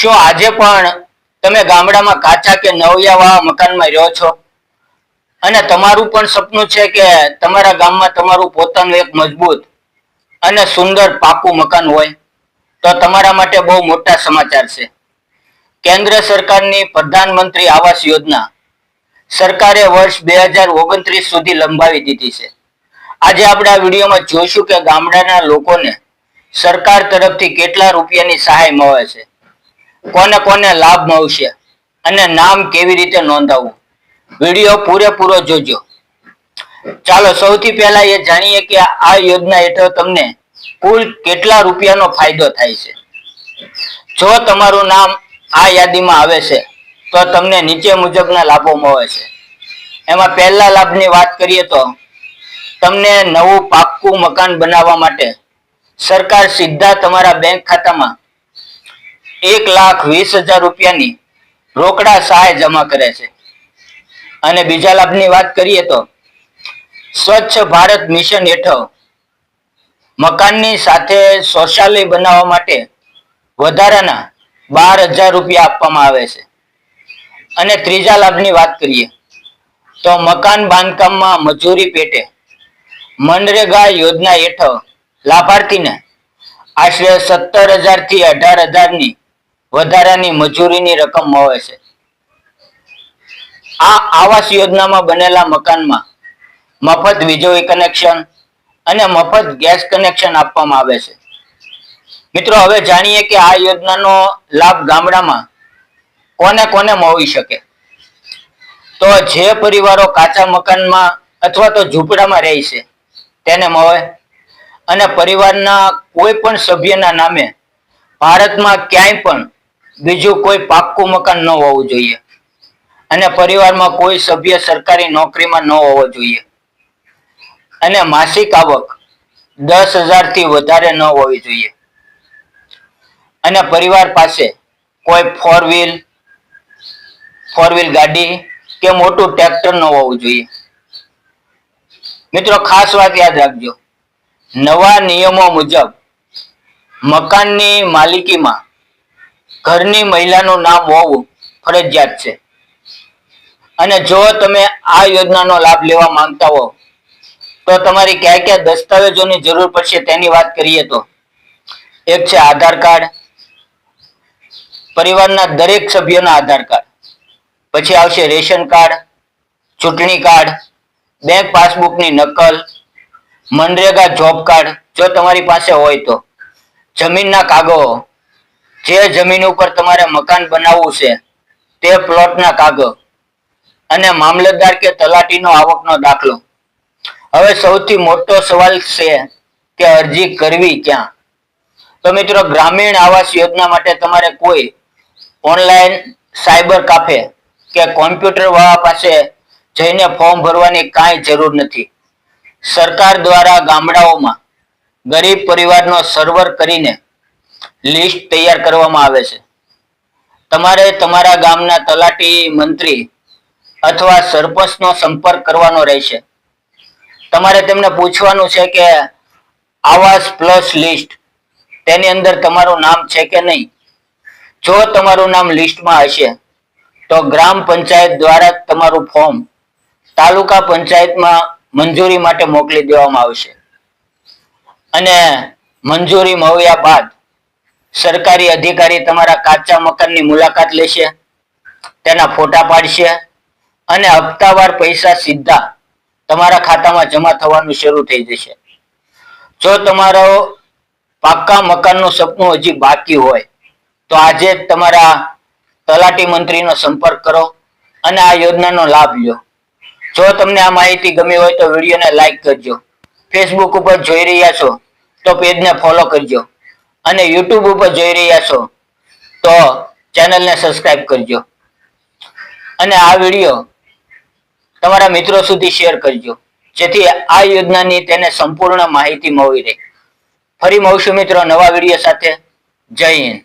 શું આજે પણ તમે ગામડામાં કાચા કે નવયાવા મકાનમાં રહો છો અને તમારું પણ સપનું છે કે તમારા ગામમાં તમારું પોતાનું એક મજબૂત અને સુંદર પાકું મકાન હોય? તો તમારા માટે બહુ મોટા સમાચાર છે. કેન્દ્ર સરકારની પ્રધાનમંત્રી આવાસ યોજના સરકારે વર્ષ 2029 સુધી લંબાવી દીધી છે. આજે આપણે આ વિડીયોમાં જોઈશું કે ગામડાના લોકોને સરકાર તરફથી કેટલા રૂપિયાની સહાય મળે છે, કોને કોને લાભ મળશે અને નામ કેવી રીતે નોંધાવવું. વિડીયો પૂરેપૂરો જોજો. ચાલો સૌથી પહેલા એ જાણીએ કે આ યોજના હેઠળ તમને કુલ કેટલા રૂપિયાનો ફાયદો થાય છે. જો તમારું નામ આ યાદીમાં આવે છે તો તમને નીચે મુજબના લાભો મળે છે. એમાં પહેલા લાભની વાત કરીએ તો તમને નવું પાક્કું મકાન બનાવવા માટે સરકાર સીધા તમારા બેંક ખાતામાં 1,20,000 રૂપિયાની રોકડા સહાય જમા કરે છે. અને બીજા લાભની વાત કરીએ તો સ્વચ્છ ભારત મિશન હેઠળ મકાનની સાથે શૌચાલય બનાવવા માટે વધારાના 12,000 રૂપિયા આપવામાં આવે છે. અને ત્રીજા લાભની વાત કરીએ તો મકાન બાંધકામમાં મજૂરી પેટે મનરેગા યોજના હેઠળ લાભાર્થીને આશરે 17,000 થી 18,000 ની વધારાની મજૂરીની રકમ મળે છે. આ આવાસ યોજનામાં બનેલા મકાનમાં મફત વીજળી કનેક્શન અને મફત ગેસ કનેક્શન આપવામાં આવે છે. મિત્રો, હવે જાણીએ કે આ યોજનાનો લાભ ગામડામાં કોને કોને મળી શકે. તો જે પરિવારો કાચા મકાનમાં અથવા તો ઝૂંપડામાં રહે છે તેને મળે, અને પરિવારના કોઈ પણ સભ્યના નામે ભારતમાં ક્યાંય પણ બીજું કોઈ પાક્કું મકાન ન હોવું જોઈએ, અને પરિવારમાં કોઈ સભ્ય સરકારી નોકરીમાં ન હોવો જોઈએ, અને માસિક આવક 10,000 થી વધારે ન હોવી જોઈએ, અને પરિવાર પાસે કોઈ ફોર વ્હીલ ગાડી કે મોટું ટ્રેક્ટર ન હોવું જોઈએ. મિત્રો, ખાસ વાત યાદ રાખજો, નવા નિયમો મુજબ મકાનની માલિકીમાં ઘરની મહિલાનું નામ હોવું ફરજિયાત છે. અને જો તમે આ યોજનાનો લાભ લેવા માંગતા હો તો તમારી કયા કયા દસ્તાવેજોની જરૂર પડશે તેની વાત કરીએ તો એક છે આધાર કાર્ડ, પરિવારના દરેક સભ્યોના આધાર કાર્ડ, પછી આવશે રેશન કાર્ડ, ચૂંટણી કાર્ડ, બેંક પાસબુકની નકલ, મનરેગા જોબ કાર્ડ જો તમારી પાસે હોય તો, જમીનના કાગળો, જે જમીન ઉપર તમારે મકાન બનાવવું છે તે પ્લોટના કાગળ, અને મામલતદાર કે તલાટીનો આવકનો દાખલો. હવે સૌથી મોટો સવાલ છે કે અરજી કરવી ક્યાં? તો મિત્રો, ગ્રામીણ આવાસ યોજના માટે તમારે કોઈ ઓનલાઈન સાયબર કાફે કે કોમ્પ્યુટર વાળા પાસે જઈને ફોર્મ ભરવાની કાંઈ જરૂર નથી. સરકાર દ્વારા ગામડાઓમાં ગરીબ પરિવારનો સર્વે કરીને લિસ્ટ તૈયાર કરવામાં આવે છે. તમારે તમારા ગામના તલાટી, મંત્રી અથવા સરપંચનો સંપર્ક કરવાનો રહેશે. તમારે તેમને પૂછવાનું છે કે આવાસ પ્લસ લિસ્ટ તેની અંદર તમારું નામ છે કે નહીં. જો તમારું નામ લિસ્ટમાં હશે તો ગ્રામ પંચાયત દ્વારા તમારું ફોર્મ તાલુકા પંચાયતમાં મંજૂરી માટે મોકલી દેવામાં આવશે, અને મંજૂરી મળ્યા બાદ સરકારી અધિકારી તમારા કાચા મકાનની મુલાકાત લેશે, તેના ફોટા પાડશે, અને હપ્તાવાર પૈસા સીધા તમારા ખાતામાં જમા થવાનું શરૂ થઈ જશે. જો તમારો પાક્કા મકાનનું સપનું હજી બાકી હોય તો આજે જ તમારા તલાટી મંત્રીનો સંપર્ક કરો અને આ યોજનાનો લાભ લો. જો તમને આ માહિતી ગમી હોય તો વિડીયોને લાઈક કરજો. ફેસબુક ઉપર જોઈ રહ્યા છો તો પેજને ફોલો કરજો, અને યુટ્યુબ ઉપર જોઈ રહ્યા છો તો ચેનલને સબસ્ક્રાઇબ કરજો, અને આ વિડીયો તમારા મિત્રો સુધી શેર કરજો જેથી આ યોજનાની તેને સંપૂર્ણ માહિતી મળી રહે. ફરી મળશું મિત્રો નવા વિડીયો સાથે. જય હિન્દ.